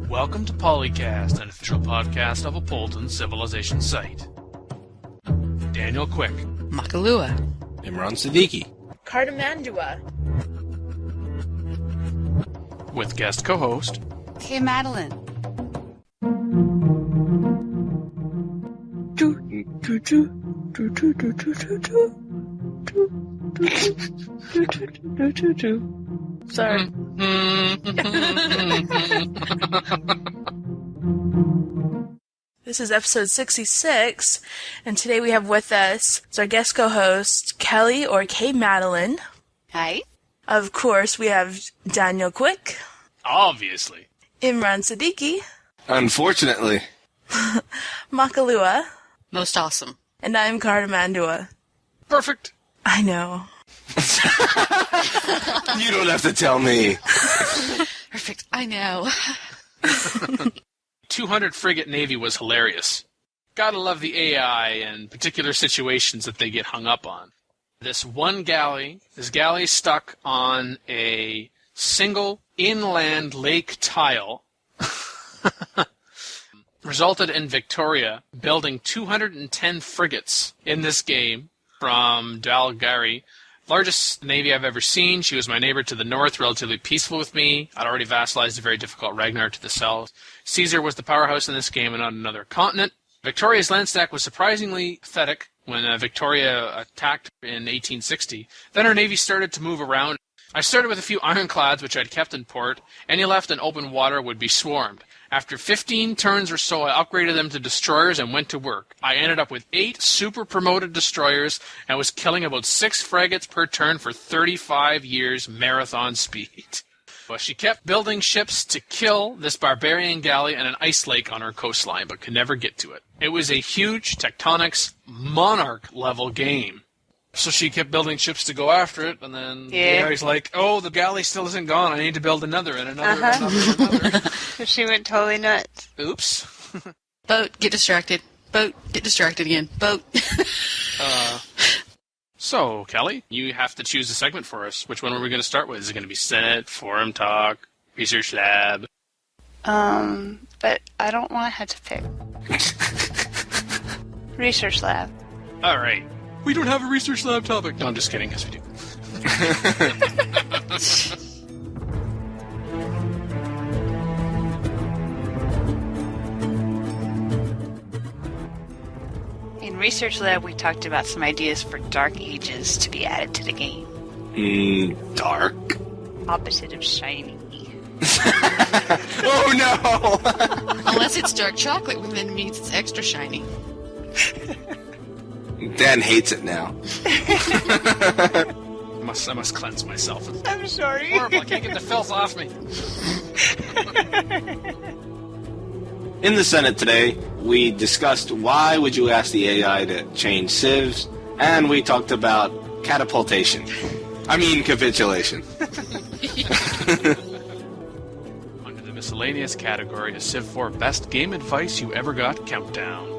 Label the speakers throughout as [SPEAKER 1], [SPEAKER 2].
[SPEAKER 1] Welcome to PolyCast, an official podcast of Apolyton Civilization Site. Daniel Quick,
[SPEAKER 2] Makahlua,
[SPEAKER 3] Imran Siddiqui,
[SPEAKER 4] Cartimandua,
[SPEAKER 1] with guest co-host
[SPEAKER 2] KMadeleine.
[SPEAKER 4] Sorry. This is episode 66, and today we have with us as our guest co-host, Kelly or KMadeleine.
[SPEAKER 2] Hi.
[SPEAKER 4] Of course, we have Daniel Quick,
[SPEAKER 1] obviously,
[SPEAKER 4] Imran Siddiqui,
[SPEAKER 3] unfortunately,
[SPEAKER 4] Makahlua,
[SPEAKER 2] Most awesome.
[SPEAKER 4] and I'm Cartimandua.
[SPEAKER 1] Perfect.
[SPEAKER 4] I know.
[SPEAKER 3] You don't have to tell me.
[SPEAKER 2] Perfect. I know.
[SPEAKER 1] 200 frigate navy was hilarious. Gotta love the AI and particular situations that they get hung up on. This galley stuck on a single inland lake tile resulted in Victoria building 210 frigates in this game from Dalgary. Largest navy I've ever seen. She was my neighbor to the north, relatively peaceful with me. I'd already vassalized a very difficult Ragnar to the south. Caesar was the powerhouse in this game and on another continent. Victoria's land stack was surprisingly pathetic when Victoria attacked in 1860. Then her navy started to move around. I started with a few ironclads, which I'd kept in port. Any left in open water would be swarmed. After 15 turns or so, I upgraded them to destroyers and went to work. I ended up with 8 super-promoted destroyers and was killing about 6 frigates per turn for 35 years marathon speed. Well, she kept building ships to kill this barbarian galley and an ice lake on her coastline, but could never get to it. It was a huge Tectonics Monarch-level game. So she kept building ships to go after it, and then the AI's like, oh, the galley still isn't gone, I need to build another, and another, and another.
[SPEAKER 5] So she went totally nuts.
[SPEAKER 1] Oops.
[SPEAKER 2] Boat, get distracted. Boat, get distracted again. Boat.
[SPEAKER 1] So, Kelly, you have to choose a segment for us. Which one are we going to start with? Is it going to be Senate, Forum Talk, Research Lab?
[SPEAKER 5] But I don't want to have to pick. Research lab.
[SPEAKER 1] All right. We don't have a Research Lab topic. No, I'm just kidding. Yes, we do.
[SPEAKER 5] In Research Lab, we talked about some ideas for dark ages to be added to the game.
[SPEAKER 3] Dark?
[SPEAKER 5] Opposite of shiny.
[SPEAKER 3] Oh no!
[SPEAKER 2] Unless it's dark chocolate, then it means it's extra shiny.
[SPEAKER 3] Dan hates it now.
[SPEAKER 1] I must cleanse myself. It's
[SPEAKER 5] I'm sorry.
[SPEAKER 1] horrible. I can't get the filth off me.
[SPEAKER 3] In the Senate today, we discussed why would you ask the AI to change civs, and we talked about capitulation.
[SPEAKER 1] Under the Miscellaneous category, a Civ 4 Best Game Advice You Ever Got countdown.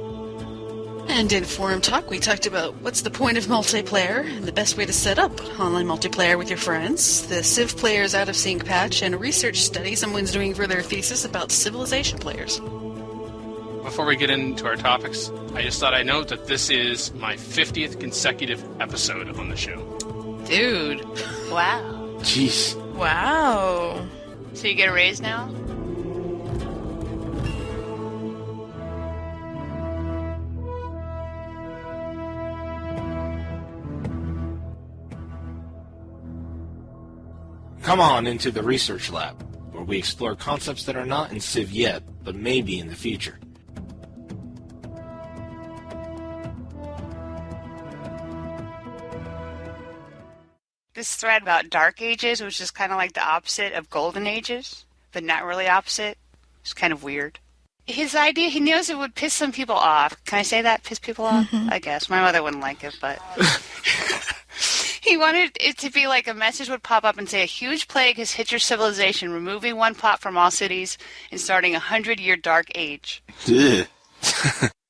[SPEAKER 2] And in Forum Talk, we talked about what's the point of multiplayer and the best way to set up online multiplayer with your friends, the Civ players out of sync patch, and a research study someone's doing for their thesis about civilization players.
[SPEAKER 1] Before we get into our topics, I just thought I'd note that this is my 50th consecutive episode on the show.
[SPEAKER 2] Dude.
[SPEAKER 5] Wow.
[SPEAKER 3] Jeez.
[SPEAKER 4] Wow.
[SPEAKER 5] So you get a raise now?
[SPEAKER 3] Come on into the Research Lab, where we explore concepts that are not in Civ yet, but maybe in the future.
[SPEAKER 5] This thread about dark ages, which is kind of like the opposite of golden ages, but not really opposite. It's kind of weird. His idea, he knows it would piss some people off. Can I say that? Piss people off?
[SPEAKER 4] Mm-hmm.
[SPEAKER 5] I guess. My mother wouldn't like it, but... He wanted it to be like a message would pop up and say, a huge plague has hit your civilization, removing one plot from all cities and starting a 100-year dark age.
[SPEAKER 3] Ugh.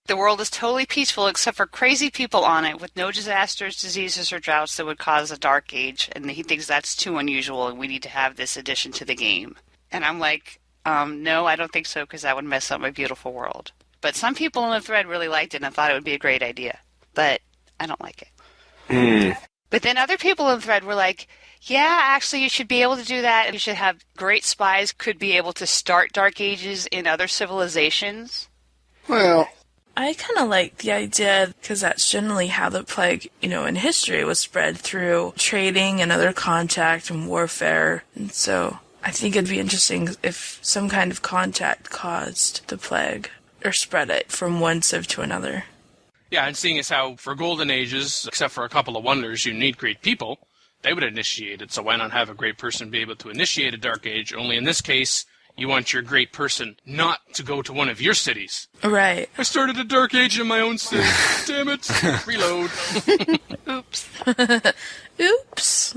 [SPEAKER 5] The world is totally peaceful except for crazy people on it with no disasters, diseases, or droughts that would cause a dark age. And he thinks that's too unusual and we need to have this addition to the game. And I'm like, No, I don't think so, because that would mess up my beautiful world. But some people in the thread really liked it and thought it would be a great idea. But I don't like it. But then other people in the thread were like, yeah, actually you should be able to do that. You should have great spies could be able to start Dark Ages in other civilizations.
[SPEAKER 3] Well,
[SPEAKER 4] I kind of like the idea because that's generally how the plague, in history was spread through trading and other contact and warfare. And so I think it'd be interesting if some kind of contact caused the plague or spread it from one civ to another.
[SPEAKER 1] Yeah, and seeing as how for Golden Ages, except for a couple of wonders, you need great people, they would initiate it, so why not have a great person be able to initiate a Dark Age? Only in this case, you want your great person not to go to one of your cities.
[SPEAKER 4] Right.
[SPEAKER 1] I started a Dark Age in my own city. Damn it. Reload.
[SPEAKER 5] Oops.
[SPEAKER 4] Oops.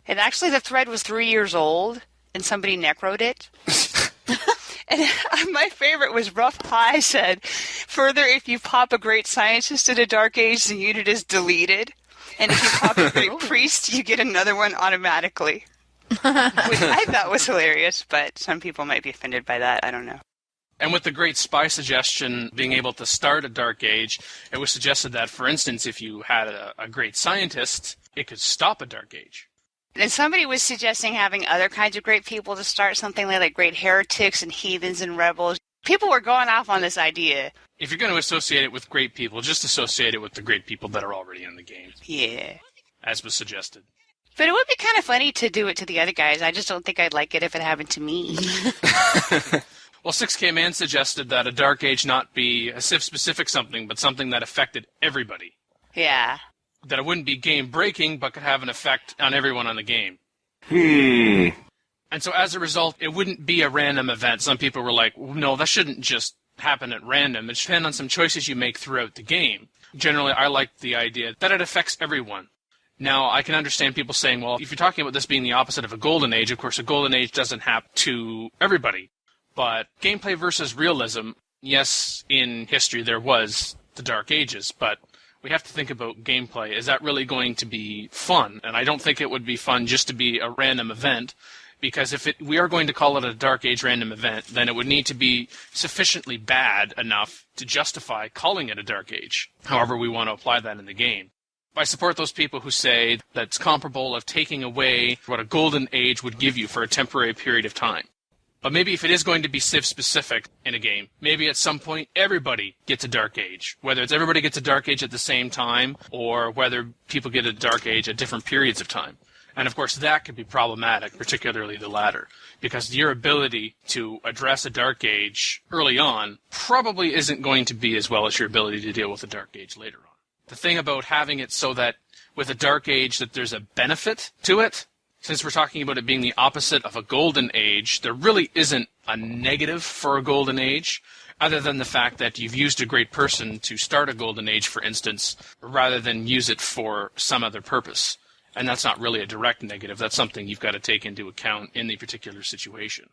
[SPEAKER 5] And actually the thread was 3 years old, and somebody necroed it. And my favorite was Rough Pie said, further, if you pop a great scientist in a Dark Age, the unit is deleted. And if you pop a great priest, you get another one automatically. Which I thought was hilarious, but some people might be offended by that. I don't know.
[SPEAKER 1] And with the great spy suggestion being able to start a Dark Age, it was suggested that, for instance, if you had a great scientist, it could stop a Dark Age.
[SPEAKER 5] And somebody was suggesting having other kinds of great people to start something like great heretics and heathens and rebels. People were going off on this idea.
[SPEAKER 1] If you're going to associate it with great people, just associate it with the great people that are already in the game.
[SPEAKER 5] Yeah.
[SPEAKER 1] As was suggested.
[SPEAKER 5] But it would be kind of funny to do it to the other guys. I just don't think I'd like it if it happened to me.
[SPEAKER 1] Well, 6K Man suggested that a Dark Age not be a Civ-specific something, but something that affected everybody.
[SPEAKER 5] Yeah.
[SPEAKER 1] That it wouldn't be game-breaking, but could have an effect on everyone on the game. And so as a result, it wouldn't be a random event. Some people were like, no, that shouldn't just happen at random. It should depend on some choices you make throughout the game. Generally, I like the idea that it affects everyone. Now, I can understand people saying, well, if you're talking about this being the opposite of a Golden Age, of course, a Golden Age doesn't happen to everybody. But gameplay versus realism, yes, in history there was the Dark Ages, but we have to think about gameplay. Is that really going to be fun? And I don't think it would be fun just to be a random event, because if we are going to call it a Dark Age random event, then it would need to be sufficiently bad enough to justify calling it a Dark Age, however we want to apply that in the game. I support those people who say that's comparable of taking away what a Golden Age would give you for a temporary period of time. But maybe if it is going to be Civ-specific in a game, maybe at some point everybody gets a Dark Age. Whether it's everybody gets a Dark Age at the same time, or whether people get a Dark Age at different periods of time. And of course that could be problematic, particularly the latter, because your ability to address a Dark Age early on probably isn't going to be as well as your ability to deal with a Dark Age later on. The thing about having it so that with a Dark Age that there's a benefit to it, since we're talking about it being the opposite of a Golden Age, there really isn't a negative for a Golden Age, other than the fact that you've used a great person to start a Golden Age, for instance, rather than use it for some other purpose. And that's not really a direct negative. That's something you've got to take into account in the particular situation.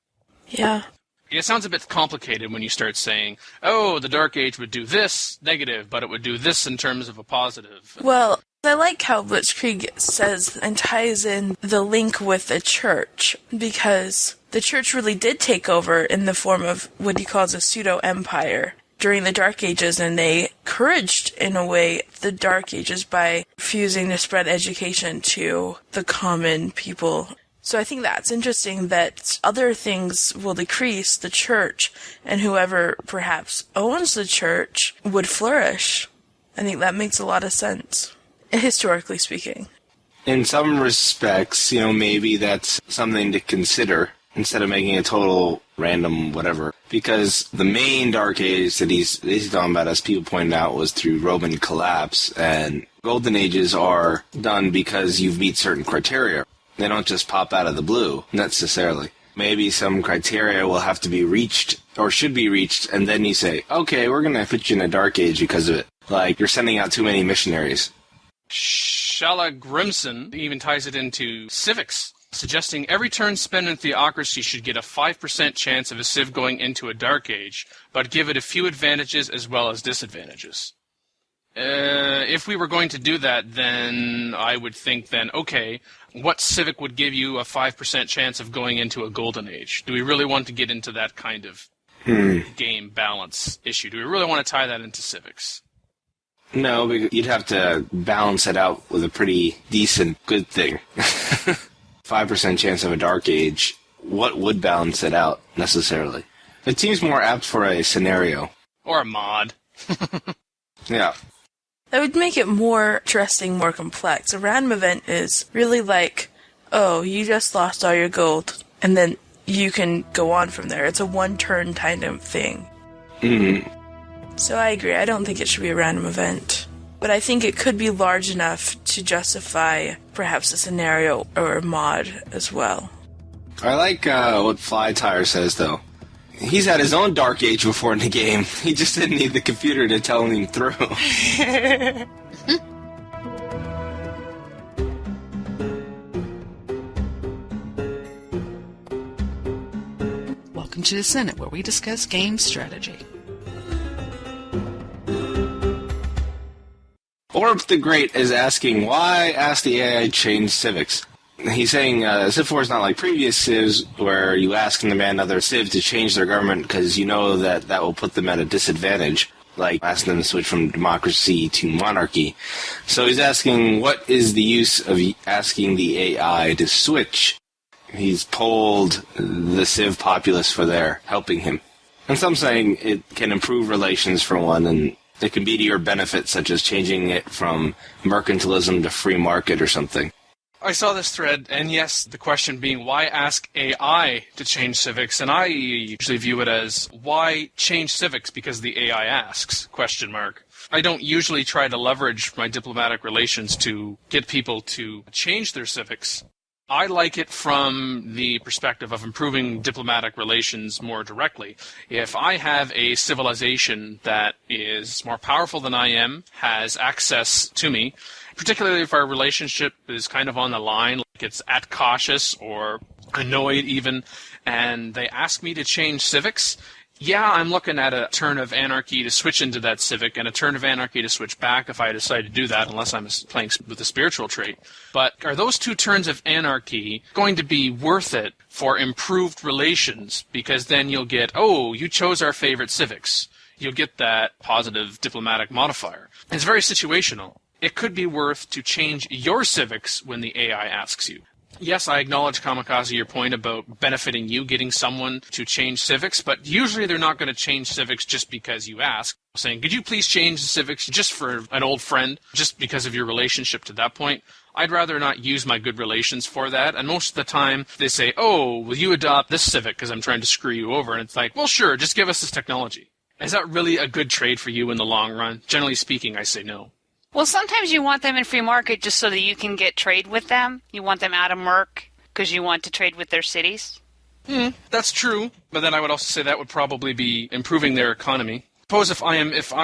[SPEAKER 4] Yeah.
[SPEAKER 1] It sounds a bit complicated when you start saying, oh, the Dark Age would do this negative, but it would do this in terms of a positive.
[SPEAKER 4] Well, I like how Blitzkrieg says and ties in the link with the church, because the church really did take over in the form of what he calls a pseudo-empire during the Dark Ages, and they encouraged, in a way, the Dark Ages by refusing to spread education to the common people. So I think that's interesting that other things will decrease the church, and whoever perhaps owns the church would flourish. I think that makes a lot of sense, historically speaking.
[SPEAKER 3] In some respects, maybe that's something to consider instead of making a total random whatever. Because the main Dark Age that he's talking about, as people pointed out, was through Roman collapse, and Golden Ages are done because you meet certain criteria. They don't just pop out of the blue, necessarily. Maybe some criteria will have to be reached, or should be reached, and then you say, okay, we're going to put you in a Dark Age because of it. Like, you're sending out too many missionaries.
[SPEAKER 1] Shala Grimson even ties it into civics, suggesting every turn spent in Theocracy should get a 5% chance of a civ going into a Dark Age, but give it a few advantages as well as disadvantages. If we were going to do that, then I would think then, okay, what civic would give you a 5% chance of going into a golden age? Do we really want to get into that kind of game balance issue? Do we really want to tie that into civics?
[SPEAKER 3] No, because you'd have to balance it out with a pretty decent good thing. 5% chance of a dark age. What would balance it out, necessarily? It seems more apt for a scenario.
[SPEAKER 1] Or a mod.
[SPEAKER 3] Yeah.
[SPEAKER 4] That would make it more interesting, more complex. A random event is really like, oh, you just lost all your gold, and then you can go on from there. It's a one-turn kind of thing.
[SPEAKER 3] Mm-hmm.
[SPEAKER 4] So I agree. I don't think it should be a random event. But I think it could be large enough to justify perhaps a scenario or a mod as well.
[SPEAKER 3] I like what Fly Tire says, though. He's had his own dark age before in the game. He just didn't need the computer to tell him through.
[SPEAKER 2] Welcome to the Senate, where we discuss game strategy.
[SPEAKER 3] Orb the Great is asking, why ask the AI change civics? He's saying Civ 4 is not like previous Civs where you ask and demand other Civ to change their government because you know that that will put them at a disadvantage, like asking them to switch from democracy to monarchy. So he's asking, what is the use of asking the AI to switch? He's polled the Civ populace for their helping him. And some saying it can improve relations for one, and it can be to your benefit, such as changing it from mercantilism to free market or something.
[SPEAKER 1] I saw this thread, and yes, the question being, why ask AI to change civics? And I usually view it as, why change civics because the AI asks? ? I don't usually try to leverage my diplomatic relations to get people to change their civics. I like it from the perspective of improving diplomatic relations more directly. If I have a civilization that is more powerful than I am, has access to me, particularly if our relationship is kind of on the line, like it's at cautious or annoyed even, and they ask me to change civics, yeah, I'm looking at a turn of anarchy to switch into that civic and a turn of anarchy to switch back if I decide to do that, unless I'm playing with a spiritual trait. But are those two turns of anarchy going to be worth it for improved relations? Because then you'll get, oh, you chose our favorite civics. You'll get that positive diplomatic modifier. It's very situational. It could be worth to change your civics when the AI asks you. Yes, I acknowledge, Kamikaze, your point about benefiting you, getting someone to change civics, but usually they're not going to change civics just because you ask. Saying, could you please change the civics just for an old friend, just because of your relationship to that point? I'd rather not use my good relations for that, and most of the time they say, oh, will you adopt this civic because I'm trying to screw you over? And it's like, well, sure, just give us this technology. Is that really a good trade for you in the long run? Generally speaking, I say no.
[SPEAKER 5] Well, sometimes you want them in free market just so that you can get trade with them. You want them out of Merc because you want to trade with their cities.
[SPEAKER 1] That's true, but then I would also say that would probably be improving their economy. Suppose if I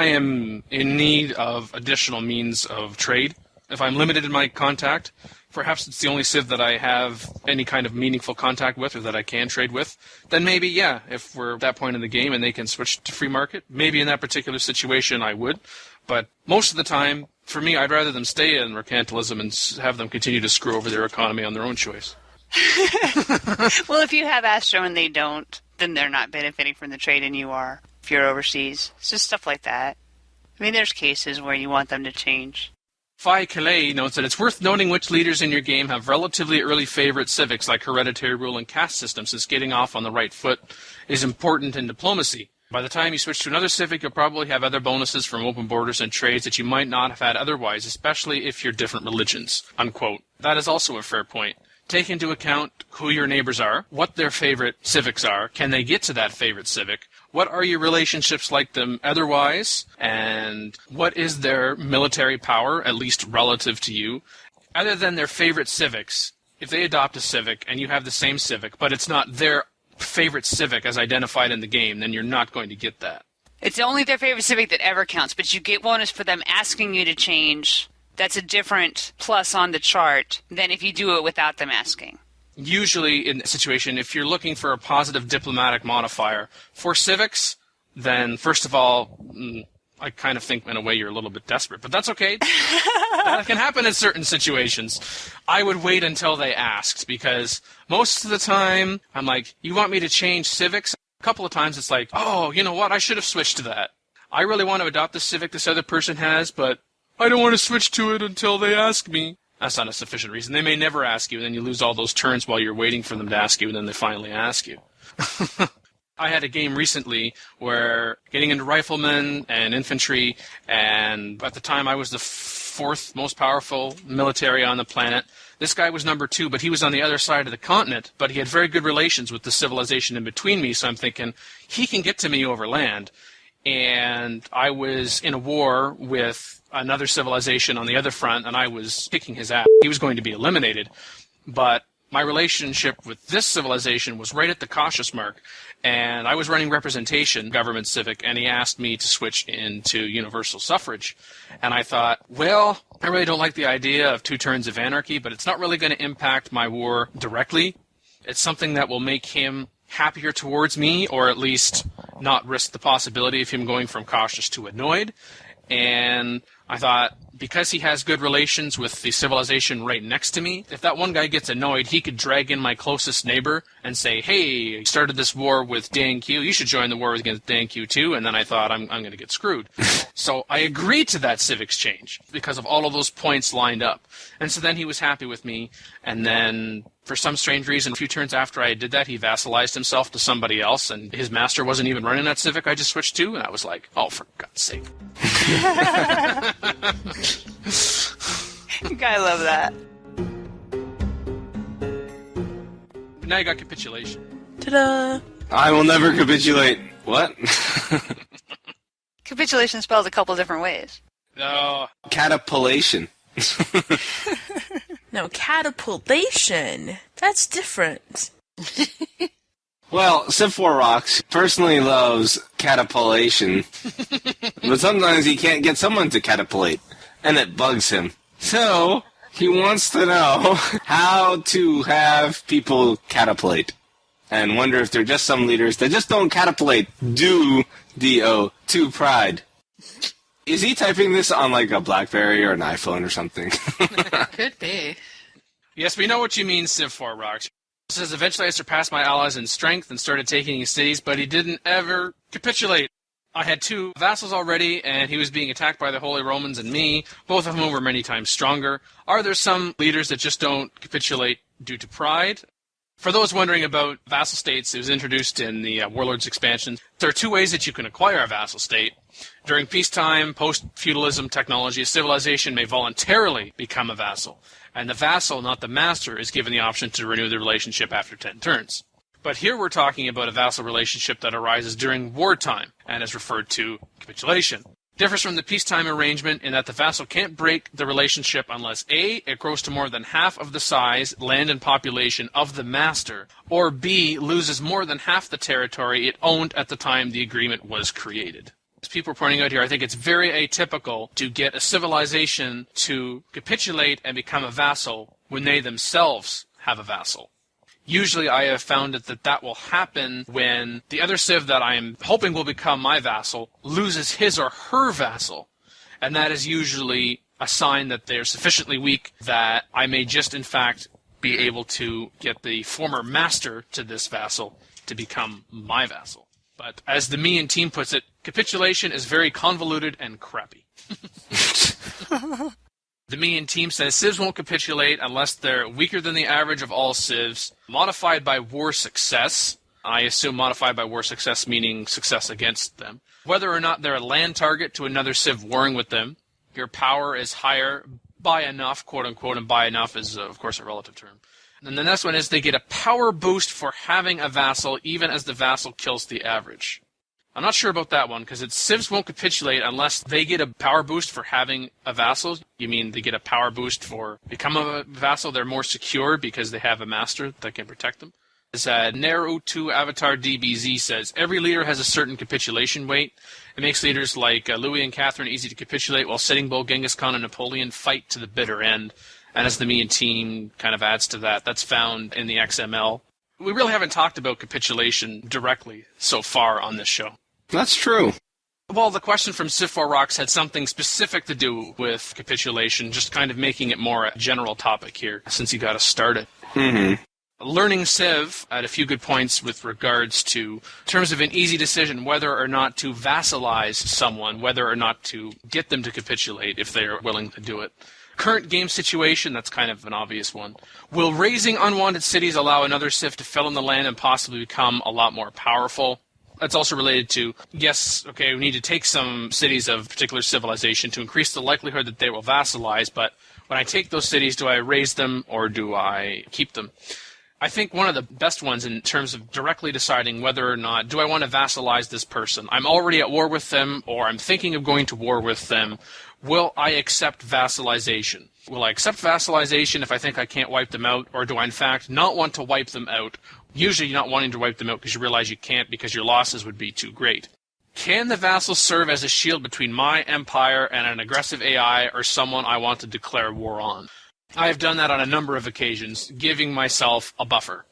[SPEAKER 1] am in need of additional means of trade, if I'm limited in my contact, perhaps it's the only Civ that I have any kind of meaningful contact with or that I can trade with, then maybe, yeah, if we're at that point in the game and they can switch to free market, maybe in that particular situation I would. But most of the time, for me, I'd rather them stay in mercantilism and have them continue to screw over their economy on their own choice.
[SPEAKER 5] Well, if you have Astro and they don't, then they're not benefiting from the trade and you are, if you're overseas. It's just stuff like that. I mean, there's cases where you want them to change.
[SPEAKER 1] Phi Calais notes that it's worth noting which leaders in your game have relatively early favorite civics like hereditary rule and caste systems, since getting off on the right foot is important in diplomacy. By the time you switch to another civic, you'll probably have other bonuses from open borders and trades that you might not have had otherwise, especially if you're different religions. Unquote. That is also a fair point. Take into account who your neighbors are, what their favorite civics are, can they get to that favorite civic, what are your relationships like them otherwise, and what is their military power, at least relative to you. Other than their favorite civics, if they adopt a civic and you have the same civic, but it's not their favorite civic as identified in the game, then you're not going to get that.
[SPEAKER 5] It's only their favorite civic that ever counts, but you get bonus for them asking you to change. That's a different plus on the chart than if you do it without them asking.
[SPEAKER 1] Usually in a situation, if you're looking for a positive diplomatic modifier for civics, then first of all, I kind of think, in a way, you're a little bit desperate. But that's okay. That can happen in certain situations. I would wait until they asked, because most of the time, I'm like, you want me to change civics? A couple of times it's like, oh, you know what? I should have switched to that. I really want to adopt the civic this other person has, but I don't want to switch to it until they ask me. That's not a sufficient reason. They may never ask you, and then you lose all those turns while you're waiting for them to ask you, and then they finally ask you. I had a game recently where getting into riflemen and infantry, and at the time I was the fourth most powerful military on the planet. This guy was number 2, but he was on the other side of the continent, but he had very good relations with the civilization in between me, so I'm thinking, he can get to me over land. And I was in a war with another civilization on the other front, and I was kicking his ass. He was going to be eliminated, but my relationship with this civilization was right at the cautious mark, and I was running representation, government civic, and he asked me to switch into universal suffrage. And I thought, well, I really don't like the idea of 2 turns of anarchy, but it's not really going to impact my war directly. It's something that will make him happier towards me, or at least not risk the possibility of him going from cautious to annoyed. And I thought, because he has good relations with the civilization right next to me, if that one guy gets annoyed, he could drag in my closest neighbor and say, hey, you started this war with DanQ, you should join the war against DanQ too. And then I thought, I'm going to get screwed. So I agreed to that civics change because of all of those points lined up. And so then he was happy with me, and then for some strange reason, a few turns after I did that, he vassalized himself to somebody else, and his master wasn't even running that civic I just switched to, and I was like, oh, for God's sake.
[SPEAKER 5] I love that.
[SPEAKER 1] But now you got capitulation.
[SPEAKER 4] Ta-da!
[SPEAKER 3] I will never capitulate. What?
[SPEAKER 5] Capitulation spelled a couple different ways.
[SPEAKER 1] No.
[SPEAKER 3] Catapulation.
[SPEAKER 4] No, catapultation. That's different.
[SPEAKER 3] Well, Civ4 Rocks personally loves catapulation, but sometimes he can't get someone to catapulate, and it bugs him. So, he wants to know how to have people catapulate, and wonder if they're just some leaders that just don't catapulate due, D-O, to pride. Is he typing this on like a BlackBerry or an iPhone or something?
[SPEAKER 2] Could be.
[SPEAKER 1] Yes, we know what you mean, Civ4 Rocks. It says, eventually I surpassed my allies in strength and started taking his cities, but he didn't ever capitulate. I had 2 vassals already, and he was being attacked by the Holy Romans and me, both of whom were many times stronger. Are there some leaders that just don't capitulate due to pride? For those wondering about vassal states, it was introduced in the Warlords expansion. There are 2 ways that you can acquire a vassal state. During peacetime, post-feudalism technology, a civilization may voluntarily become a vassal, and the vassal, not the master, is given the option to renew the relationship after 10 turns. But here we're talking about a vassal relationship that arises during wartime, and is referred to capitulation. Differs from the peacetime arrangement in that the vassal can't break the relationship unless A, it grows to more than half of the size, land, and population of the master, or B, loses more than half the territory it owned at the time the agreement was created. As people are pointing out here, I think it's very atypical to get a civilization to capitulate and become a vassal when they themselves have a vassal. Usually I have found that will happen when the other civ that I am hoping will become my vassal loses his or her vassal. And that is usually a sign that they're sufficiently weak that I may just, in fact, be able to get the former master to this vassal to become my vassal. But as the me and team puts it, capitulation is very convoluted and crappy. The me and team says civs won't capitulate unless they're weaker than the average of all civs, modified by war success. I assume modified by war success meaning success against them. Whether or not they're a land target to another civ warring with them, your power is higher by enough, quote-unquote, and by enough is, of course, a relative term. And the next one is they get a power boost for having a vassal, even as the vassal kills the average. I'm not sure about that one, because civs won't capitulate unless they get a power boost for having a vassal. You mean they get a power boost for becoming a vassal? They're more secure because they have a master that can protect them. As Neru2 Avatar DBZ says, every leader has a certain capitulation weight. It makes leaders like Louis and Catherine easy to capitulate, while Sitting Bull, Genghis Khan, and Napoleon fight to the bitter end. And as the me and team kind of adds to that, that's found in the XML. We really haven't talked about capitulation directly so far on this show.
[SPEAKER 3] That's true.
[SPEAKER 1] Well, the question from Civ4 Rocks had something specific to do with capitulation, just kind of making it more a general topic here, since you got us started.
[SPEAKER 3] Mm-hmm.
[SPEAKER 1] Learning Civ had a few good points with regards to, in terms of an easy decision, whether or not to vassalize someone, whether or not to get them to capitulate if they are willing to do it. Current game situation, that's kind of an obvious one. Will raising unwanted cities allow another Civ to fill in the land and possibly become a lot more powerful? That's also related to, yes, okay, we need to take some cities of particular civilization to increase the likelihood that they will vassalize, but when I take those cities, do I raise them or do I keep them? I think one of the best ones in terms of directly deciding whether or not, do I want to vassalize this person? I'm already at war with them, or I'm thinking of going to war with them. Will I accept vassalization? Will I accept vassalization if I think I can't wipe them out, or do I in fact not want to wipe them out? Usually you're not wanting to wipe them out because you realize you can't because your losses would be too great. Can the vassals serve as a shield between my empire and an aggressive AI or someone I want to declare war on? I have done that on a number of occasions, giving myself a buffer.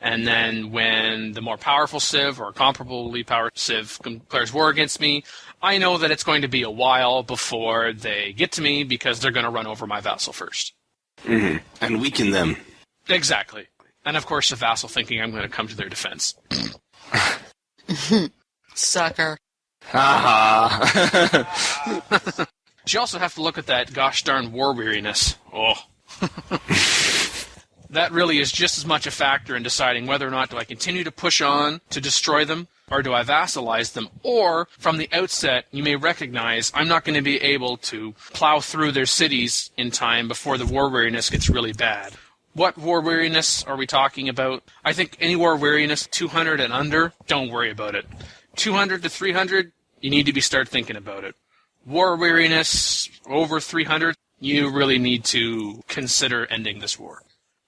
[SPEAKER 1] And then when the more powerful Civ or comparably powered Civ declares war against me, I know that it's going to be a while before they get to me because they're going to run over my vassal first.
[SPEAKER 3] Mm-hmm. And weaken them.
[SPEAKER 1] Exactly. And of course the vassal thinking I'm going to come to their defense.
[SPEAKER 2] Sucker.
[SPEAKER 3] Ha-ha.
[SPEAKER 1] You also have to look at that gosh darn war weariness. Oh. That really is just as much a factor in deciding whether or not do I continue to push on to destroy them, or do I vassalize them, or from the outset you may recognize I'm not going to be able to plow through their cities in time before the war weariness gets really bad. What war weariness are we talking about? I think any war weariness 200 and under, don't worry about it. 200 to 300, you need to start thinking about it. War weariness over 300, you really need to consider ending this war.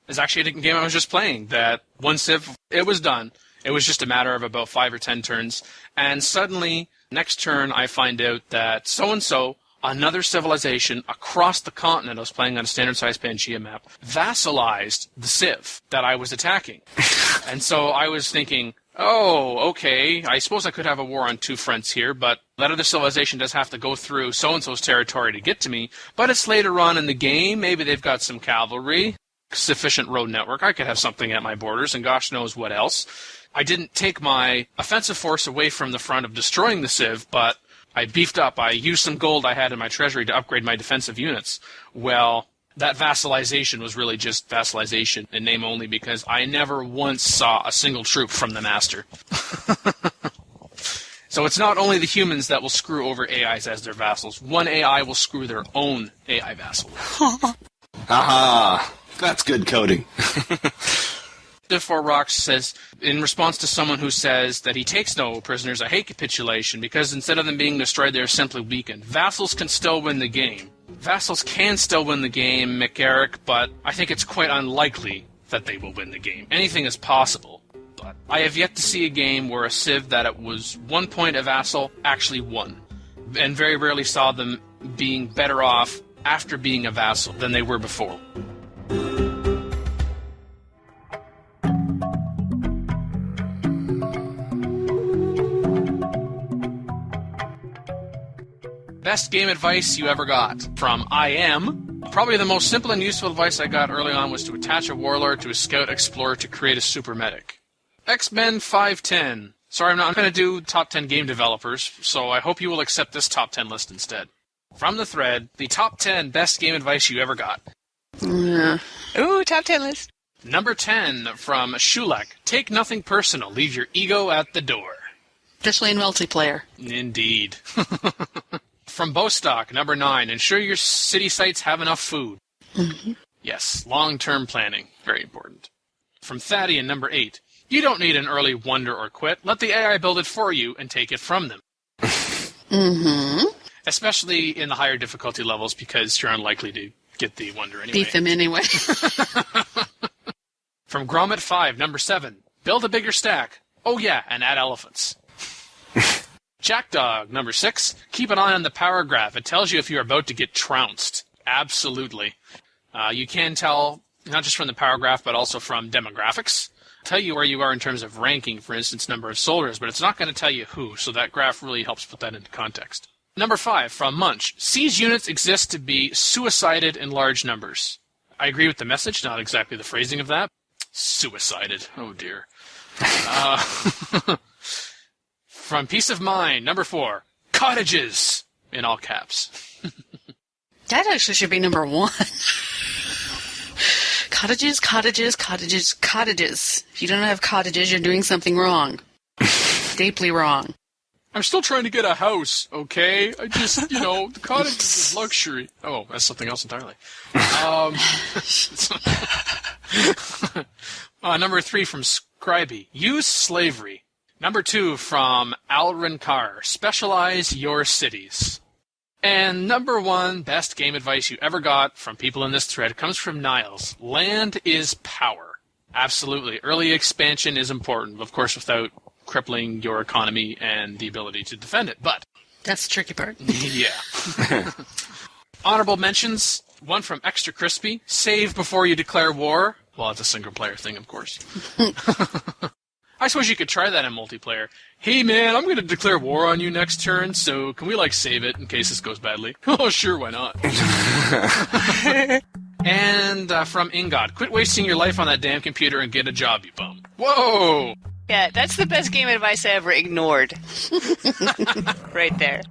[SPEAKER 1] There's actually a game I was just playing that one Civ, it was done. It was just a matter of about 5 or 10 turns. And suddenly, next turn, I find out that so-and-so, another civilization across the continent, I was playing on a standard-sized Pangea map, vassalized the Civ that I was attacking. And so I was thinking, oh, okay, I suppose I could have a war on 2 fronts here, but that other civilization does have to go through so-and-so's territory to get to me. But it's later on in the game, maybe they've got some cavalry, sufficient road network, I could have something at my borders, and gosh knows what else. I didn't take my offensive force away from the front of destroying the Civ, but I beefed up. I used some gold I had in my treasury to upgrade my defensive units. Well, that vassalization was really just vassalization in name only because I never once saw a single troop from the master. So it's not only the humans that will screw over AIs as their vassals. One AI will screw their own AI vassal.
[SPEAKER 3] Haha, that's good coding.
[SPEAKER 1] Civ4 Rocks says, in response to someone who says that he takes no prisoners, I hate capitulation because instead of them being destroyed, they are simply weakened. Vassals can still win the game. Vassals can still win the game, McEric, but I think it's quite unlikely that they will win the game. Anything is possible, but I have yet to see a game where a Civ that it was 1 point a vassal actually won, and very rarely saw them being better off after being a vassal than they were before. Best game advice you ever got from I Am. Probably the most simple and useful advice I got early on was to attach a warlord to a scout explorer to create a super medic. X-Men 510. Sorry, I'm not going to do top 10 game developers, so I hope you will accept this top 10 list instead. From the thread, the top 10 best game advice you ever got.
[SPEAKER 2] Yeah.
[SPEAKER 5] Ooh, top 10 list.
[SPEAKER 1] Number 10 from Shulek. Take nothing personal. Leave your ego at the door.
[SPEAKER 2] Especially in multiplayer.
[SPEAKER 1] Indeed. From Bostock, number 9, ensure your city sites have enough food.
[SPEAKER 2] Mm-hmm.
[SPEAKER 1] Yes, long-term planning, very important. From Thaddean, number 8, you don't need an early wonder or quit. Let the AI build it for you and take it from them.
[SPEAKER 2] Mm-hmm.
[SPEAKER 1] Especially in the higher difficulty levels because you're unlikely to get the wonder anyway.
[SPEAKER 2] Beat them anyway.
[SPEAKER 1] From Grommet 5, number 7, build a bigger stack. Oh yeah, and add elephants. Jackdog, number 6, keep an eye on the power graph. It tells you if you're about to get trounced. Absolutely. You can tell, not just from the power graph, but also from demographics. tell you where you are in terms of ranking, for instance, number of soldiers, but it's not going to tell you who, so that graph really helps put that into context. Number 5, from Munch. Siege units exist to be suicided in large numbers. I agree with the message, not exactly the phrasing of that. Suicided. Oh, dear. From Peace of Mind, number 4, cottages, in all caps.
[SPEAKER 2] That actually should be number 1. Cottages, cottages, cottages, cottages. If you don't have cottages, you're doing something wrong. Deeply wrong.
[SPEAKER 1] I'm still trying to get a house, okay? I just, the cottage is luxury. Oh, that's something else entirely. Number 3 from Scribey. Use slavery. Number 2 from Alrin Carr. Specialize your cities. And number 1, best game advice you ever got from people in this thread comes from Niles. Land is power. Absolutely. Early expansion is important, of course, without crippling your economy and the ability to defend it. But
[SPEAKER 2] that's the tricky part.
[SPEAKER 1] Yeah. Honorable mentions. 1 from Extra Crispy. Save before you declare war. Well, it's a single-player thing, of course. I suppose you could try that in multiplayer. Hey, man, I'm going to declare war on you next turn, so can we, save it in case this goes badly? Oh, sure, why not? And from Ingod. Quit wasting your life on that damn computer and get a job, you bum. Whoa!
[SPEAKER 5] Yeah, that's the best game advice I ever ignored. Right there.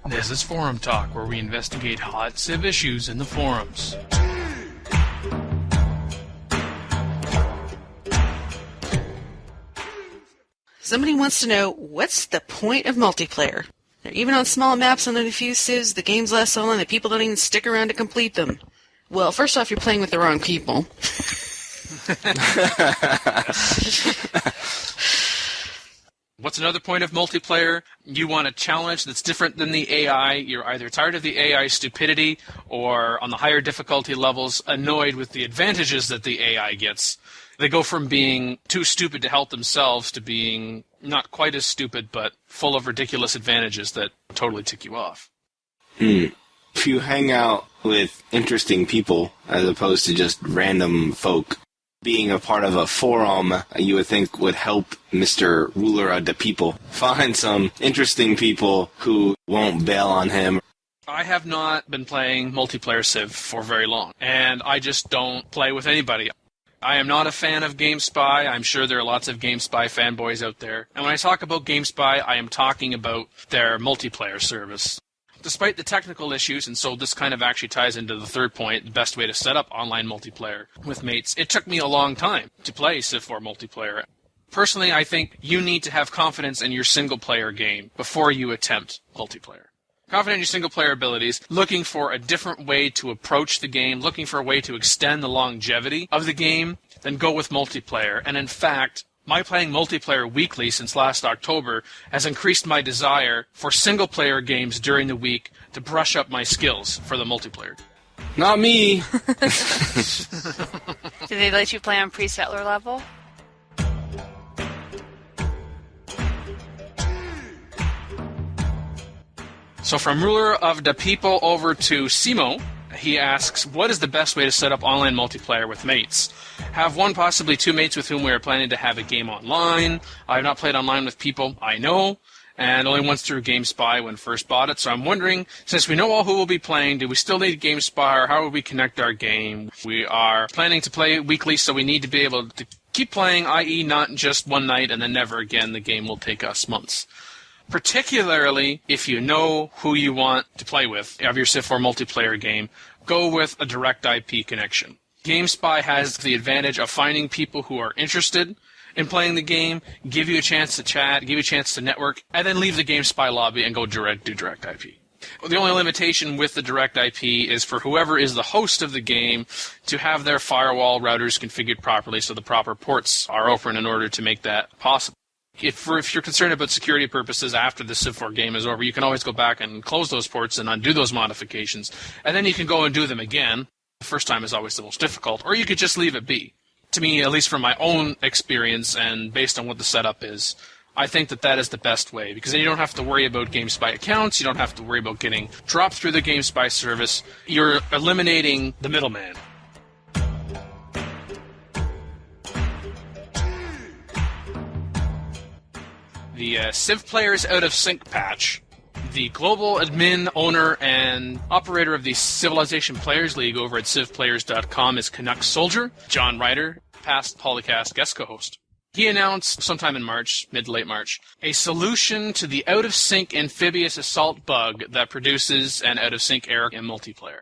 [SPEAKER 1] This is Forum Talk, where we investigate hot civ issues in the forums.
[SPEAKER 2] Somebody wants to know, what's the point of multiplayer? Even on small maps on a few civs, the games last so long that people don't even stick around to complete them. Well, first off, you're playing with the wrong people.
[SPEAKER 1] What's another point of multiplayer? You want a challenge that's different than the AI. You're either tired of the AI stupidity or, on the higher difficulty levels, annoyed with the advantages that the AI gets. They go from being too stupid to help themselves to being not quite as stupid, but full of ridiculous advantages that totally tick you off.
[SPEAKER 3] If you hang out with interesting people, as opposed to just random folk, being a part of a forum, you would think would help Mr. Ruler of the People find some interesting people who won't bail on him.
[SPEAKER 1] I have not been playing multiplayer Civ for very long, and I just don't play with anybody. I am not a fan of GameSpy. I'm sure there are lots of GameSpy fanboys out there. And when I talk about GameSpy, I am talking about their multiplayer service. Despite the technical issues, and so this kind of actually ties into the third point, the best way to set up online multiplayer with mates, it took me a long time to play Civ 4 multiplayer. Personally, I think you need to have confidence in your single-player game before you attempt multiplayer. Confident in your single-player abilities, looking for a different way to approach the game, looking for a way to extend the longevity of the game, then go with multiplayer. And in fact, my playing multiplayer weekly since last October has increased my desire for single-player games during the week to brush up my skills for the multiplayer.
[SPEAKER 3] Not me!
[SPEAKER 5] Do they let you play on pre-settler level?
[SPEAKER 1] So from Ruler of the People over to Simo, he asks, what is the best way to set up online multiplayer with mates? Have one, possibly two mates with whom we are planning to have a game online. I have not played online with people I know, and only once through GameSpy when first bought it. So I'm wondering, since we know all who will be playing, do we still need GameSpy, or how will we connect our game? We are planning to play weekly, so we need to be able to keep playing, i.e. not just one night and then never again. The game will take us months. Particularly if you know who you want to play with of your Civ 4 multiplayer game, go with a direct IP connection. GameSpy has the advantage of finding people who are interested in playing the game, give you a chance to chat, give you a chance to network, and then leave the GameSpy lobby and go do direct IP. The only limitation with the direct IP is for whoever is the host of the game to have their firewall routers configured properly so the proper ports are open in order to make that possible. If you're concerned about security purposes after the Civ 4 game is over, you can always go back and close those ports and undo those modifications, and then you can go and do them again. The first time is always the most difficult, or you could just leave it be. To me, at least from my own experience and based on what the setup is, I think that is the best way, because then you don't have to worry about GameSpy accounts, you don't have to worry about getting dropped through the GameSpy service. You're eliminating the middleman. The Civ Players Out of Sync patch. The global admin, owner, and operator of the Civilization Players League over at civplayers.com is Canuck Soldier, John Ryder, past PolyCast guest co-host. He announced sometime in March, mid to late March, a solution to the out-of-sync amphibious assault bug that produces an out-of-sync error in multiplayer.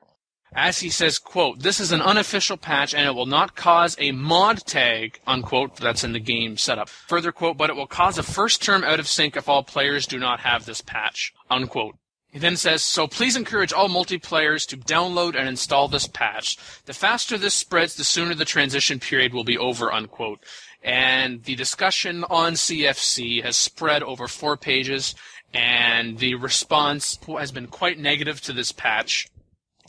[SPEAKER 1] As he says, quote, "This is an unofficial patch and it will not cause a mod tag," unquote, that's in the game setup. Further quote, "but it will cause a first term out of sync if all players do not have this patch," unquote. He then says, "So please encourage all multiplayers to download and install this patch. The faster this spreads, the sooner the transition period will be over," unquote. And the discussion on CFC has spread over 4 pages, and the response has been quite negative to this patch.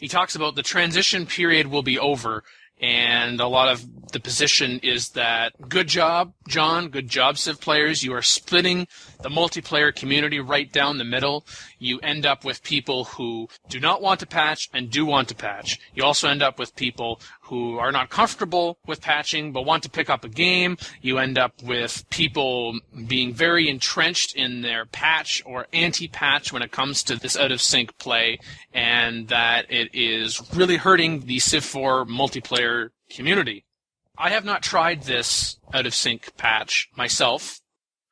[SPEAKER 1] He talks about the transition period will be over, and a lot of the position is that good job, John, good job, Civ players. You are splitting the multiplayer community right down the middle. You end up with people who do not want to patch and do want to patch. You also end up with people who are not comfortable with patching but want to pick up a game. You end up with people being very entrenched in their patch or anti-patch when it comes to this out-of-sync play, and that it is really hurting the Civ 4 multiplayer community. I have not tried this out-of-sync patch myself.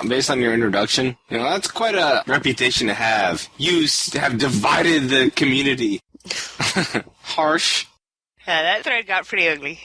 [SPEAKER 3] Based on your introduction, that's quite a reputation to have. You have divided the community. Harsh.
[SPEAKER 5] Yeah, that thread got pretty ugly.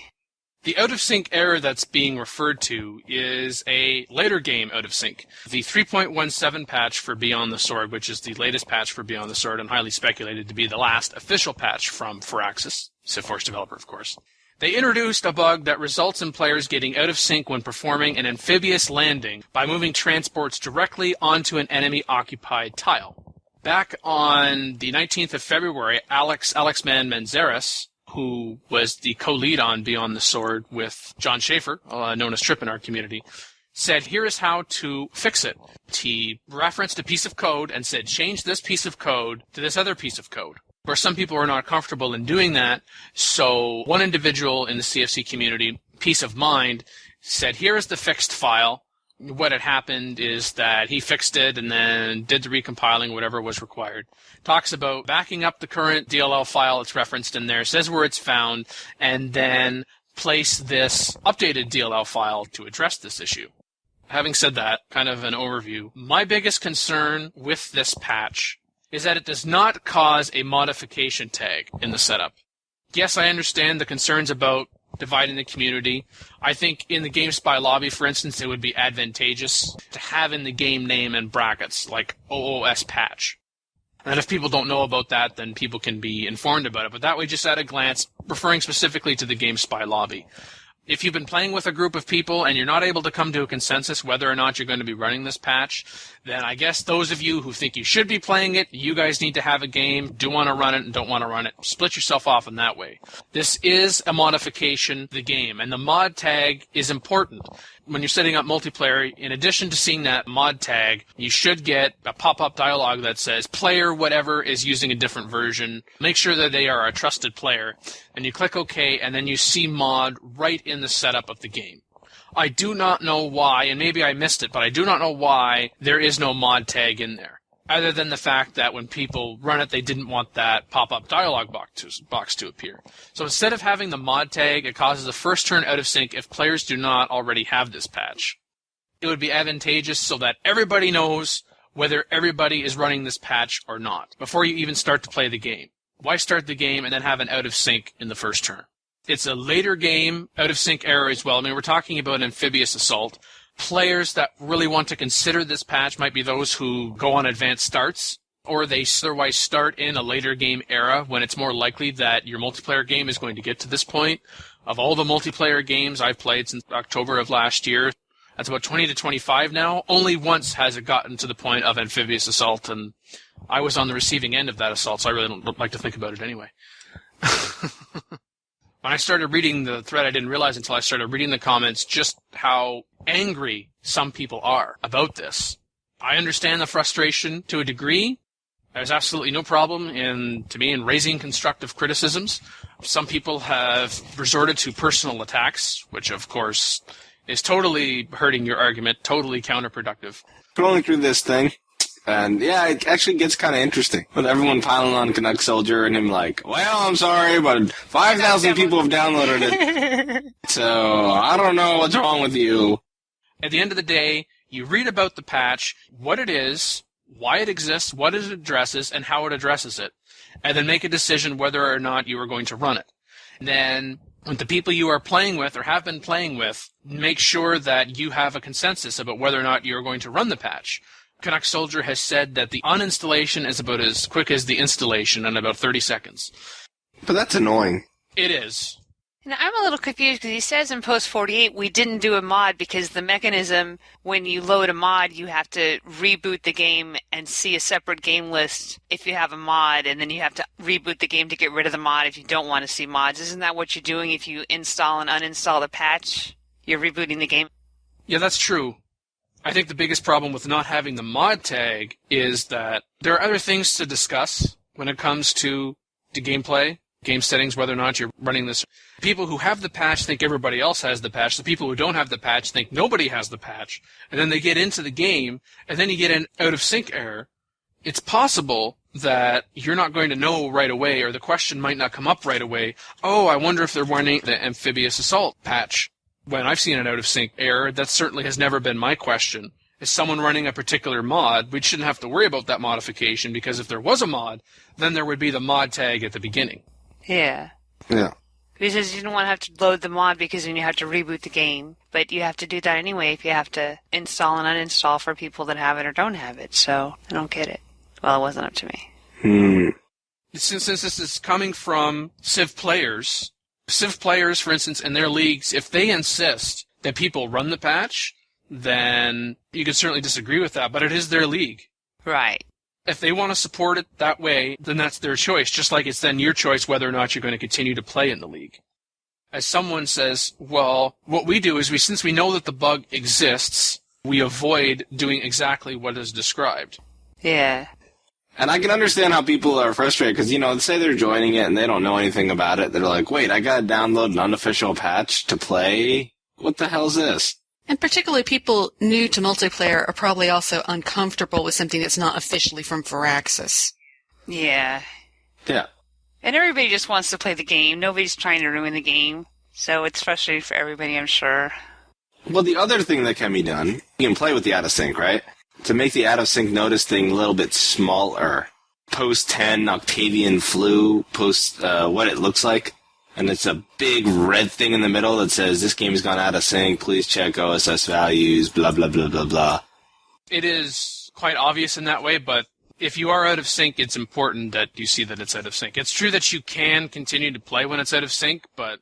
[SPEAKER 1] The out-of-sync error that's being referred to is a later game out-of-sync. The 3.17 patch for Beyond the Sword, which is the latest patch for Beyond the Sword and highly speculated to be the last official patch from Firaxis, Civ 4's developer, of course. They introduced a bug that results in players getting out of sync when performing an amphibious landing by moving transports directly onto an enemy-occupied tile. Back on the 19th of February, Alexman Menzeres, who was the co-lead on Beyond the Sword with John Schaefer, known as Trip in our community, said, "Here is how to fix it." He referenced a piece of code and said, "Change this piece of code to this other piece of code." Where some people are not comfortable in doing that, so one individual in the CFC community, Peace of Mind, said, "Here is the fixed file." What had happened is that he fixed it and then did the recompiling, whatever was required. Talks about backing up the current DLL file it's referenced in there, says where it's found, and then place this updated DLL file to address this issue. Having said that, kind of an overview, my biggest concern with this patch is that it does not cause a modification tag in the setup. Yes, I understand the concerns about dividing the community. I think in the GameSpy lobby, for instance, it would be advantageous to have in the game name in brackets, like OOS patch. And if people don't know about that, then people can be informed about it. But that way, just at a glance, referring specifically to the GameSpy lobby. If you've been playing with a group of people and you're not able to come to a consensus whether or not you're going to be running this patch, then I guess those of you who think you should be playing it, you guys need to have a game, do want to run it and don't want to run it. Split yourself off in that way. This is a modification to the game, and the mod tag is important. When you're setting up multiplayer, in addition to seeing that mod tag, you should get a pop-up dialog that says, player whatever is using a different version. Make sure that they are a trusted player. And you click OK, and then you see mod right in the setup of the game. I do not know why, and maybe I missed it, but I do not know why there is no mod tag in there. Other than the fact that when people run it, they didn't want that pop-up dialog box to appear. So instead of having the mod tag, it causes a first turn out of sync if players do not already have this patch. It would be advantageous so that everybody knows whether everybody is running this patch or not before you even start to play the game. Why start the game and then have an out of sync in the first turn? It's a later game out of sync error as well. I mean, we're talking about amphibious assault. Players that really want to consider this patch might be those who go on advanced starts, or they otherwise start in a later game era when it's more likely that your multiplayer game is going to get to this point. Of all the multiplayer games I've played since October of last year, that's about 20 to 25 now. Only once has it gotten to the point of amphibious assault, and I was on the receiving end of that assault, so I really don't like to think about it anyway. When I started reading the thread, I didn't realize until I started reading the comments just how angry some people are about this. I understand the frustration to a degree. There's absolutely no problem in raising constructive criticisms. Some people have resorted to personal attacks, which of course is totally hurting your argument, totally counterproductive.
[SPEAKER 3] Scrolling through this thing, and yeah, it actually gets kind of interesting. With everyone piling on Canuck Soldier and him like, well, I'm sorry, but 5,000 people have downloaded it. So I don't know what's wrong with you.
[SPEAKER 1] At the end of the day, you read about the patch, what it is, why it exists, what it addresses, and how it addresses it, and then make a decision whether or not you are going to run it. And then, with the people you are playing with or have been playing with, make sure that you have a consensus about whether or not you are going to run the patch. Canuck Soldier has said that the uninstallation is about as quick as the installation in about 30 seconds.
[SPEAKER 3] But that's annoying.
[SPEAKER 1] It is.
[SPEAKER 5] Now, I'm a little confused because he says in post 48 we didn't do a mod because the mechanism, when you load a mod, you have to reboot the game and see a separate game list if you have a mod, and then you have to reboot the game to get rid of the mod if you don't want to see mods. Isn't that what you're doing if you install and uninstall the patch? You're rebooting the game?
[SPEAKER 1] Yeah, that's true. I think the biggest problem with not having the mod tag is that there are other things to discuss when it comes to the gameplay, game settings, whether or not you're running this. People who have the patch think everybody else has the patch. The people who don't have the patch think nobody has the patch. And then they get into the game, and then you get an out-of-sync error. It's possible that you're not going to know right away, or the question might not come up right away. Oh, I wonder if they're running the amphibious assault patch. When I've seen an out-of-sync error, that certainly has never been my question. Is someone running a particular mod? We shouldn't have to worry about that modification, because if there was a mod, then there would be the mod tag at the beginning.
[SPEAKER 5] Yeah.
[SPEAKER 3] Yeah.
[SPEAKER 5] He says you don't want to have to load the mod because then you have to reboot the game. But you have to do that anyway if you have to install and uninstall for people that have it or don't have it. So I don't get it. Well, it wasn't up to me.
[SPEAKER 1] Since this is coming from Civ players, for instance, in their leagues, if they insist that people run the patch, then you could certainly disagree with that, but it is their league.
[SPEAKER 5] Right.
[SPEAKER 1] If they want to support it that way, then that's their choice, just like it's then your choice whether or not you're going to continue to play in the league. As someone says, well, what we do is since we know that the bug exists, we avoid doing exactly what is described.
[SPEAKER 5] Yeah.
[SPEAKER 3] And I can understand how people are frustrated because, say they're joining it and they don't know anything about it. They're like, wait, I got to download an unofficial patch to play? What the hell's this?
[SPEAKER 2] And particularly people new to multiplayer are probably also uncomfortable with something that's not officially from Firaxis.
[SPEAKER 5] Yeah.
[SPEAKER 3] Yeah.
[SPEAKER 5] And everybody just wants to play the game. Nobody's trying to ruin the game. So it's frustrating for everybody, I'm sure.
[SPEAKER 3] Well, the other thing that can be done, you can play with the out-of-sync, right? To make the out-of-sync notice thing a little bit smaller. Post 10 Octavian flu, post what it looks like. And it's a big red thing in the middle that says, this game has gone out of sync, please check OSS values, blah, blah, blah, blah, blah.
[SPEAKER 1] It is quite obvious in that way, but if you are out of sync, it's important that you see that it's out of sync. It's true that you can continue to play when it's out of sync, but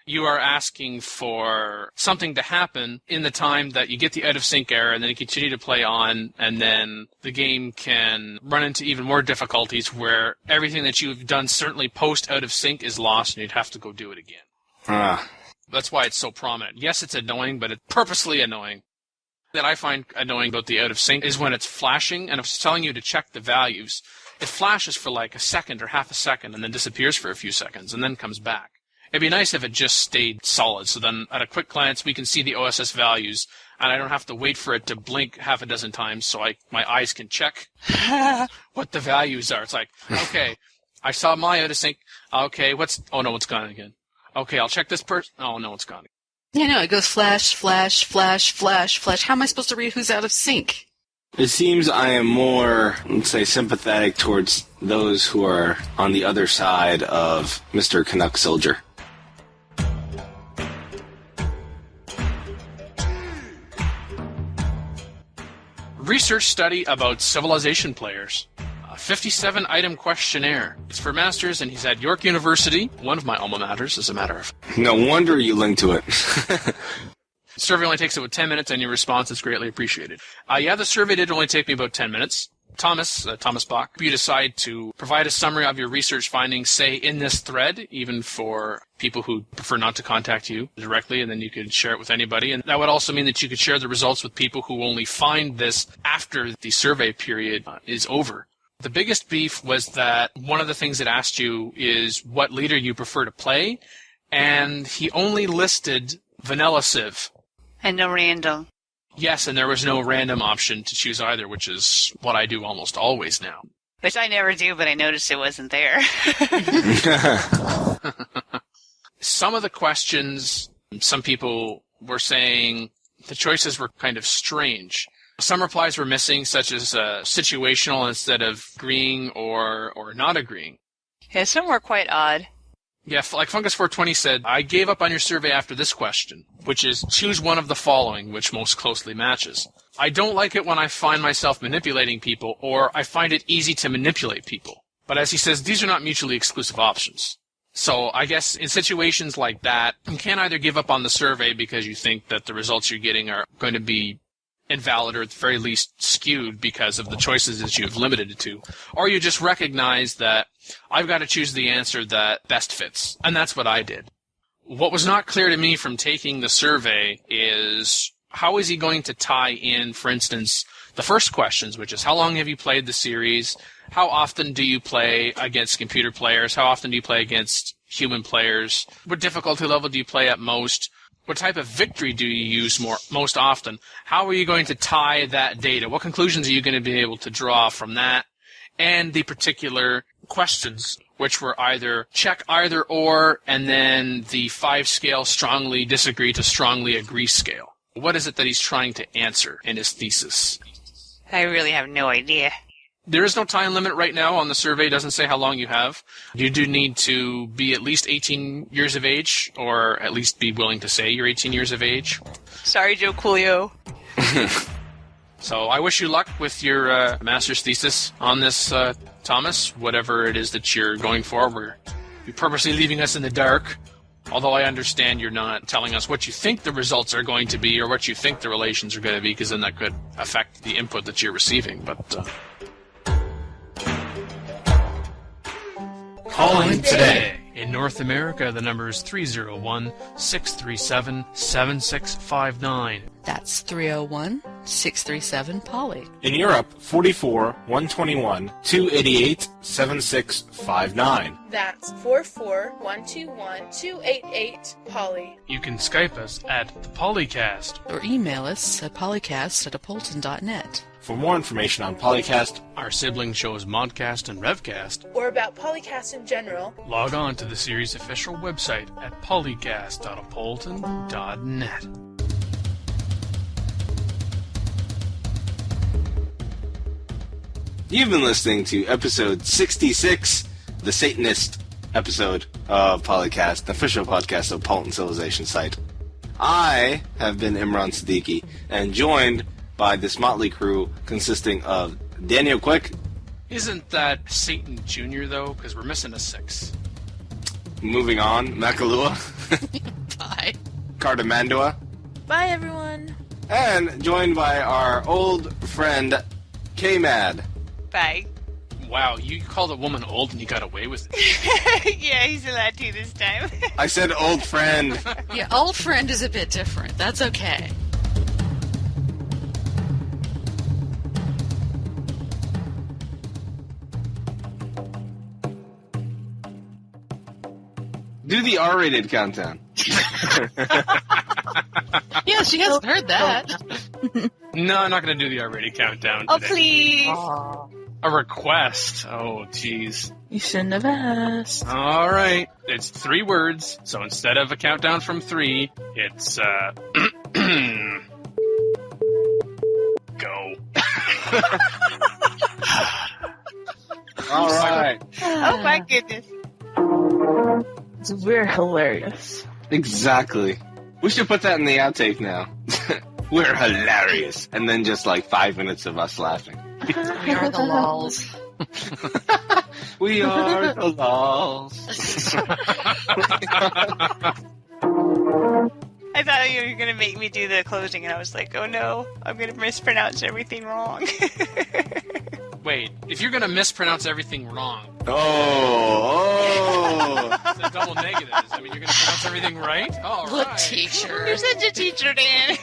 [SPEAKER 1] you are asking for something to happen in the time that you get the out of sync error, and then you continue to play on, and then the game can run into even more difficulties where everything that you've done certainly post out of sync is lost, and you'd have to go do it again. That's why it's so prominent. Yes, it's annoying, but it's purposely annoying. That I find annoying about the out of sync is when it's flashing, and if it's telling you to check the values, it flashes for like a second or half a second, and then disappears for a few seconds, and then comes back. It'd be nice if it just stayed solid, so then at a quick glance we can see the OSS values, and I don't have to wait for it to blink half a dozen times so my eyes can check what the values are. It's like, okay, I saw my out of sync. Okay, oh no, it's gone again. Okay, I'll check this person. Oh no, it's gone again.
[SPEAKER 2] Yeah, no, it goes flash, flash, flash, flash, flash. How am I supposed to read who's out of sync?
[SPEAKER 3] It seems I am more, let's say, sympathetic towards those who are on the other side of Mr. Canuck Soldier.
[SPEAKER 1] Research study about civilization players. A 57-item questionnaire. It's for masters, and he's at York University, one of my alma maters, as a matter of.
[SPEAKER 3] No wonder you linked to it.
[SPEAKER 1] The survey only takes about 10 minutes, and your response is greatly appreciated. The survey did only take me about 10 minutes. Thomas Bach, you decide to provide a summary of your research findings, say, in this thread, even for people who prefer not to contact you directly, and then you could share it with anybody. And that would also mean that you could share the results with people who only find this after the survey period is over. The biggest beef was that one of the things it asked you is what leader you prefer to play, and he only listed Vanilla Civ.
[SPEAKER 5] And no random.
[SPEAKER 1] Yes, and there was no random option to choose either, which is what I do almost always now.
[SPEAKER 5] Which I never do, but I noticed it wasn't there.
[SPEAKER 1] Some of the questions, some people were saying the choices were kind of strange. Some replies were missing, such as situational instead of agreeing or not agreeing.
[SPEAKER 5] Yeah, some were quite odd.
[SPEAKER 1] Yeah, like Fungus420 said, I gave up on your survey after this question, which is choose one of the following, which most closely matches. I don't like it when I find myself manipulating people, or I find it easy to manipulate people. But as he says, these are not mutually exclusive options. So I guess in situations like that, you can't either give up on the survey because you think that the results you're getting are going to be invalid or at the very least skewed because of the choices that you've limited it to, or you just recognize that I've got to choose the answer that best fits, and that's what I did. What was not clear to me from taking the survey is how is he going to tie in, for instance, the first questions, which is how long have you played the series, how often do you play against computer players, how often do you play against human players, what difficulty level do you play at most, what type of victory do you use most often? How are you going to tie that data? What conclusions are you going to be able to draw from that? And the particular questions, which were either check either or, and then the 5-scale strongly disagree to strongly agree scale. What is it that he's trying to answer in his thesis?
[SPEAKER 5] I really have no idea.
[SPEAKER 1] There is no time limit right now on the survey. It doesn't say how long you have. You do need to be at least 18 years of age, or at least be willing to say you're 18 years of age.
[SPEAKER 5] Sorry, Joe Coolio.
[SPEAKER 1] So I wish you luck with your master's thesis on this, Thomas, whatever it is that you're going for. You're purposely leaving us in the dark, although I understand you're not telling us what you think the results are going to be or what you think the relations are going to be, because then that could affect the input that you're receiving. But calling today. In North America, the number is 301-637-7659.
[SPEAKER 2] That's 301-637-POLY.
[SPEAKER 3] In Europe, 44-121-288-7659.
[SPEAKER 4] That's 44121-288-POLY.
[SPEAKER 1] You can Skype us at the PolyCast.
[SPEAKER 2] Or email us at polycast@apolyton.net.
[SPEAKER 3] For more information on PolyCast,
[SPEAKER 1] Our sibling shows Modcast and Revcast.
[SPEAKER 4] Or about PolyCast in general.
[SPEAKER 1] Log on to the series' official website at polycast.apolyton.net.
[SPEAKER 3] you've been listening to episode 66, the Satanist episode of PolyCast, the official podcast of Apolyton Civilization Site. I have been Imran Siddiqui, and joined by this motley crew consisting of Daniel Quick.
[SPEAKER 1] Isn't that Satan Jr., though? Because we're missing a 6.
[SPEAKER 3] Moving on, Makahlua.
[SPEAKER 2] Bye.
[SPEAKER 3] Cartimandua.
[SPEAKER 4] Bye, everyone.
[SPEAKER 3] And joined by our old friend, KMad.
[SPEAKER 5] Bye.
[SPEAKER 1] Wow, you called a woman old and you got away with it.
[SPEAKER 5] Yeah, he's allowed to this time.
[SPEAKER 3] I said old friend.
[SPEAKER 2] Yeah, old friend is a bit different. That's okay.
[SPEAKER 3] Do the R-rated countdown.
[SPEAKER 2] Yeah, she hasn't heard that.
[SPEAKER 1] No, I'm not going to do the R-rated countdown
[SPEAKER 5] Oh,
[SPEAKER 1] today.
[SPEAKER 5] please.
[SPEAKER 1] A request. Oh, jeez.
[SPEAKER 4] You shouldn't have asked.
[SPEAKER 1] All right. It's 3 words, so instead of a countdown from 3, it's, go.
[SPEAKER 3] All right.
[SPEAKER 5] Oh, my goodness.
[SPEAKER 4] We're hilarious.
[SPEAKER 3] Exactly. We should put that in the outtake now. We're hilarious. And then just like 5 minutes of us laughing.
[SPEAKER 2] We are the lols.
[SPEAKER 3] We are the lols.
[SPEAKER 5] I thought you were going to make me do the closing, and I was like, oh no, I'm going to mispronounce everything wrong.
[SPEAKER 1] Wait, if you're going to mispronounce everything wrong,
[SPEAKER 3] Oh.
[SPEAKER 1] it's a double negatives. I mean, you're going to pronounce everything right? All
[SPEAKER 2] Look,
[SPEAKER 1] right.
[SPEAKER 2] teacher.
[SPEAKER 5] You're such a teacher, Dan.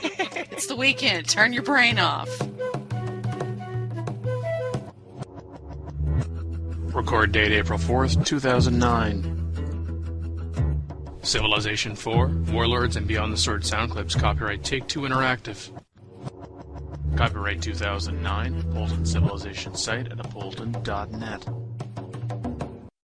[SPEAKER 2] It's the weekend. Turn your brain off.
[SPEAKER 1] Record date April 4th, 2009. Civilization 4, Warlords and Beyond the Sword sound clips, copyright Take-Two Interactive. Copyright 2009, Apolyton Civilization Site at apolyton.net.